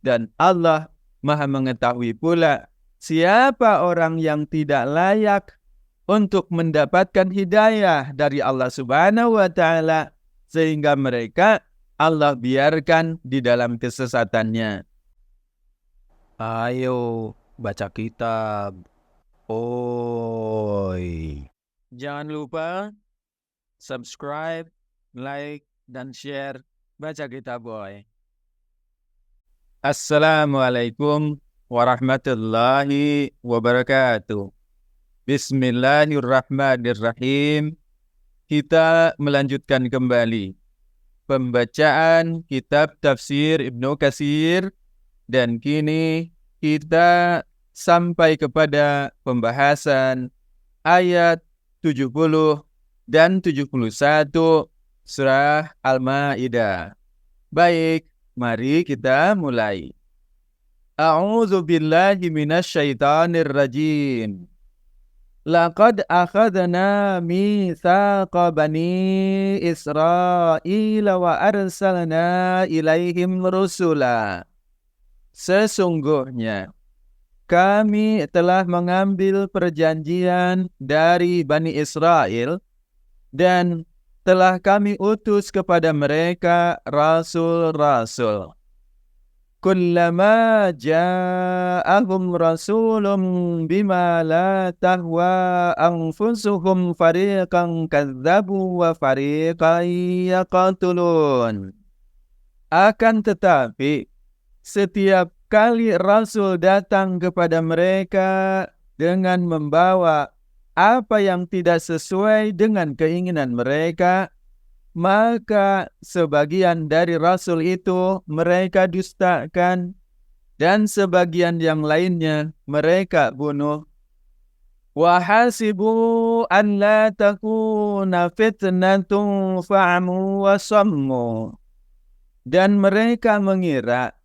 Dan Allah Maha mengetahui pula siapa orang yang tidak layak untuk mendapatkan hidayah dari Allah Subhanahu wa taala, sehingga mereka Allah biarkan di dalam kesesatannya. Ayo baca kitab. Oi. Jangan lupa subscribe, like, dan share Baca Kitab Boy. Assalamualaikum warahmatullahi wabarakatuh. Bismillahirrahmanirrahim. Kita melanjutkan kembali pembacaan kitab tafsir Ibnu Katsir, dan kini kita sampai kepada pembahasan ayat 70 dan 71 surah Al-Maidah. Baik, mari kita mulai. A'udzu billahi minasyaitonir rajim. Laqad akhadna mitsaqa bani Israila wa arsalna ilaihim rusula. Sesungguhnya kami telah mengambil perjanjian dari Bani Israel dan telah kami utus kepada mereka rasul-rasul. Kullama ja'ahum rasulun bima la tahwa anfusuhum fariqan kadzabu wa fariqan yaqtulun. Akan tetapi setiap kali rasul datang kepada mereka dengan membawa apa yang tidak sesuai dengan keinginan mereka, maka sebagian dari rasul itu mereka dustakan, dan sebagian yang lainnya mereka bunuh. Wa hasibu an la takuna fitnatun fa'amu wa sammu. Dan mereka mengira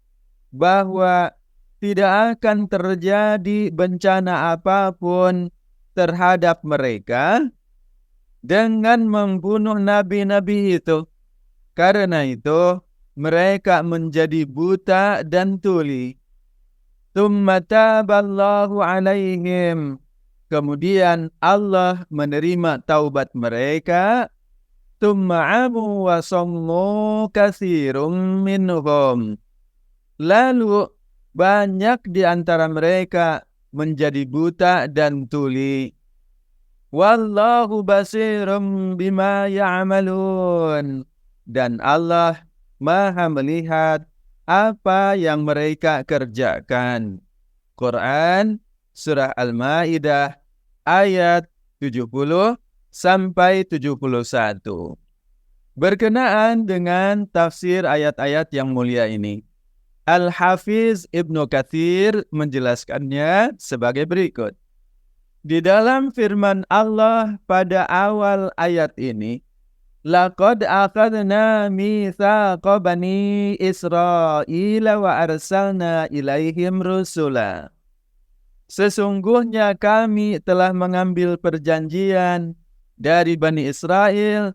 bahwa tidak akan terjadi bencana apapun terhadap mereka dengan membunuh nabi-nabi itu. Karena itu mereka menjadi buta dan tuli. Tsumma taballahu alaihim. Kemudian Allah menerima taubat mereka. Tsumma amu wa sammu katsirum minhum. Lalu banyak di antara mereka menjadi buta dan tuli. Wallahu basirum bima ya'malun. Dan Allah Maha melihat apa yang mereka kerjakan. Quran Surah Al-Maidah ayat 70 sampai 71. Berkenaan dengan tafsir ayat-ayat yang mulia ini, Al-Hafiz Ibnu Katsir menjelaskannya sebagai berikut. Di dalam firman Allah pada awal ayat ini, laqad akhadna mitsaqa bani Israila wa arsalna ilaihim rusula. Sesungguhnya kami telah mengambil perjanjian dari Bani Israel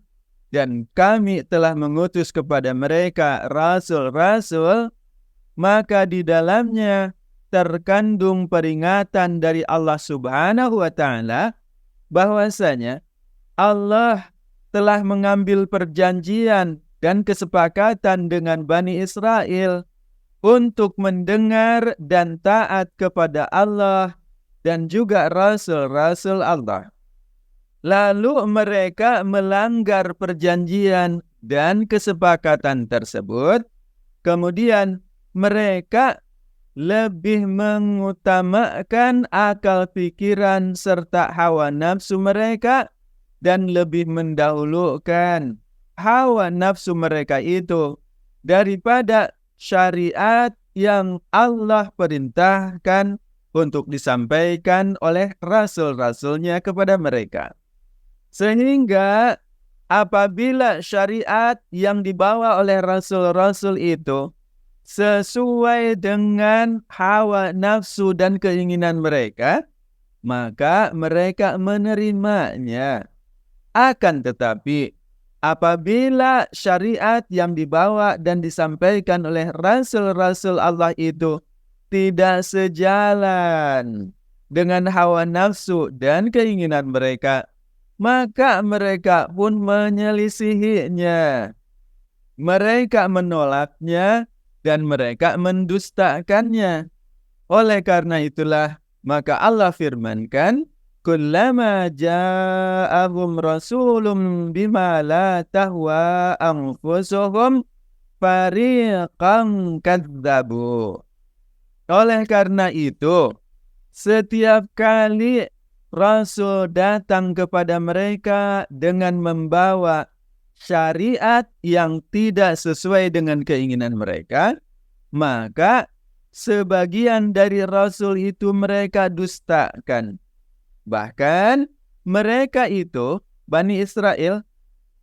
dan kami telah mengutus kepada mereka rasul-rasul, maka di dalamnya terkandung peringatan dari Allah Subhanahu wa taala bahwasanya Allah telah mengambil perjanjian dan kesepakatan dengan Bani Israel untuk mendengar dan taat kepada Allah dan juga rasul-rasul Allah. Lalu mereka melanggar perjanjian dan kesepakatan tersebut, kemudian mereka lebih mengutamakan akal pikiran serta hawa nafsu mereka dan lebih mendahulukan hawa nafsu mereka itu daripada syariat yang Allah perintahkan untuk disampaikan oleh rasul-rasulnya kepada mereka. Sehingga apabila syariat yang dibawa oleh rasul-rasul itu sesuai dengan hawa nafsu dan keinginan mereka, maka mereka menerimanya. Akan tetapi apabila syariat yang dibawa dan disampaikan oleh rasul-rasul Allah itu tidak sejalan dengan hawa nafsu dan keinginan mereka, maka mereka pun menyelisihinya. Mereka menolaknya dan mereka mendustakannya. Oleh karena itulah, maka Allah firmankan, kullama ja'ahum rasulun bima la tahwa anfusuhum fariqan kadzabu. Oleh karena itu, setiap kali Rasul datang kepada mereka dengan membawa syariat yang tidak sesuai dengan keinginan mereka, maka sebagian dari Rasul itu mereka dustakan. Bahkan mereka itu, Bani Israel,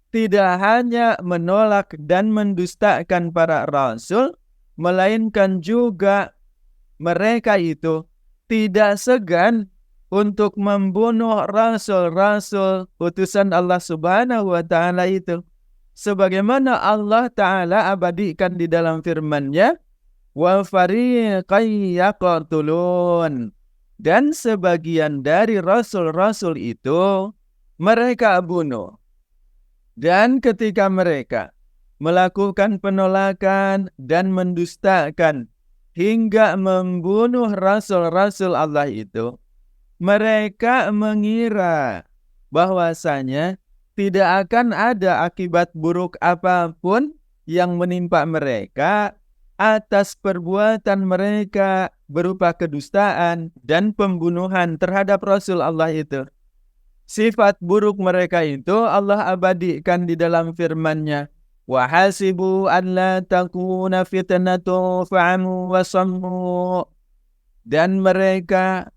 tidak hanya menolak dan mendustakan para Rasul, melainkan juga mereka itu tidak segan untuk membunuh rasul-rasul utusan Allah Subhanahu wa Ta'ala itu. Sebagaimana Allah Ta'ala abadikan di dalam firman-Nya, wa fariqan yaqtulun. Dan sebagian dari rasul-rasul itu mereka bunuh. Dan ketika mereka melakukan penolakan dan mendustakan hingga membunuh rasul-rasul Allah itu, mereka mengira bahwasanya tidak akan ada akibat buruk apapun yang menimpa mereka atas perbuatan mereka berupa kedustaan dan pembunuhan terhadap Rasul Allah itu. Sifat buruk mereka itu Allah abadikan di dalam firman-Nya, wa hasibu an la takuna fitnatun fa'amu wa sammu. Dan mereka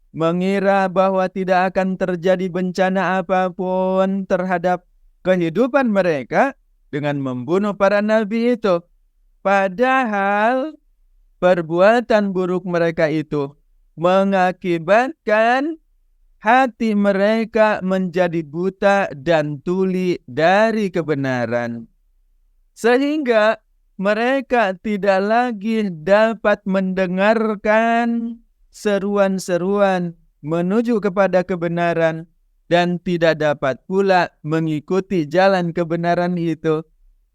mengira bahwa tidak akan terjadi bencana apapun terhadap kehidupan mereka dengan membunuh para nabi itu. Padahal perbuatan buruk mereka itu mengakibatkan hati mereka menjadi buta dan tuli dari kebenaran, sehingga mereka tidak lagi dapat mendengarkan seruan-seruan menuju kepada kebenaran dan tidak dapat pula mengikuti jalan kebenaran itu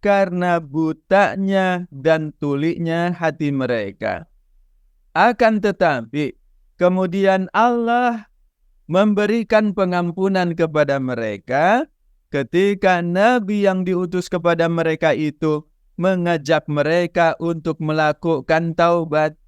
karena butanya dan tuliknya hati mereka. Akan tetapi kemudian Allah memberikan pengampunan kepada mereka ketika Nabi yang diutus kepada mereka itu mengajak mereka untuk melakukan taubat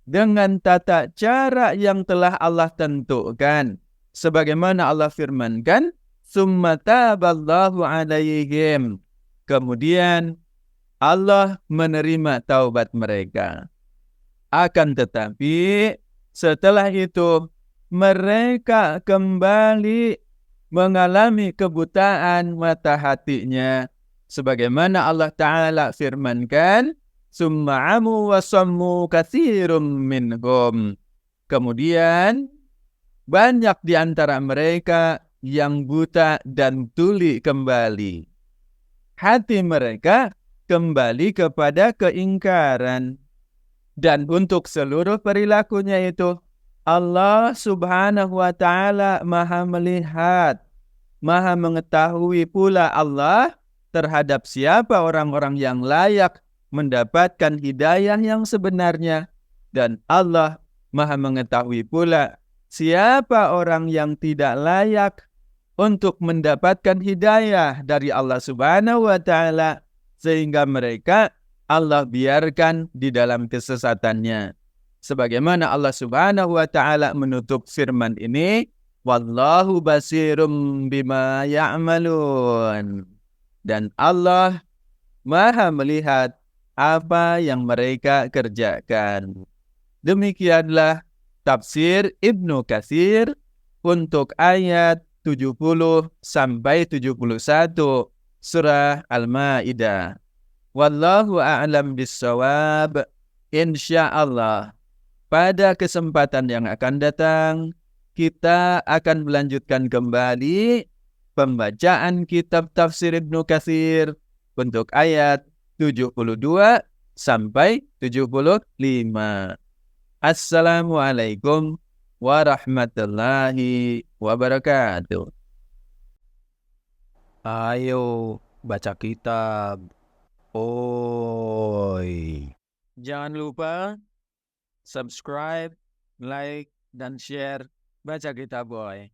dengan tata cara yang telah Allah tentukan. Sebagaimana Allah firmankan, summa taballahu alaihim. Kemudian Allah menerima taubat mereka. Akan tetapi setelah itu mereka kembali mengalami kebutaan mata hatinya. Sebagaimana Allah Ta'ala firmankan, summa amu wa sammu katsirum minhum. Kemudian banyak di antara mereka yang buta dan tuli kembali. Hati mereka kembali kepada keingkaran. Dan untuk seluruh perilakunya itu, Allah Subhanahu wa Ta'ala Maha melihat, Maha mengetahui pula Allah terhadap siapa orang-orang yang layak mendapatkan hidayah yang sebenarnya, dan Allah Maha mengetahui pula siapa orang yang tidak layak untuk mendapatkan hidayah dari Allah Subhanahu wa Ta'ala, sehingga mereka Allah biarkan di dalam kesesatannya. Sebagaimana Allah Subhanahu wa Ta'ala menutup firman ini, wallahu basirum bima ya'malun. Dan Allah Maha melihat apa yang mereka kerjakan. Demikianlah tafsir Ibnu Katsir untuk ayat 70 sampai 71 surah Al-Maidah. Wallahu a'lam bissawab. Insyaallah pada kesempatan yang akan datang kita akan melanjutkan kembali pembacaan kitab tafsir Ibnu Katsir untuk ayat 72 sampai 75. Assalamualaikum warahmatullahi wabarakatuh. Ayo baca kitab. Oi. Jangan lupa subscribe, like, dan share Baca Kitab Boy.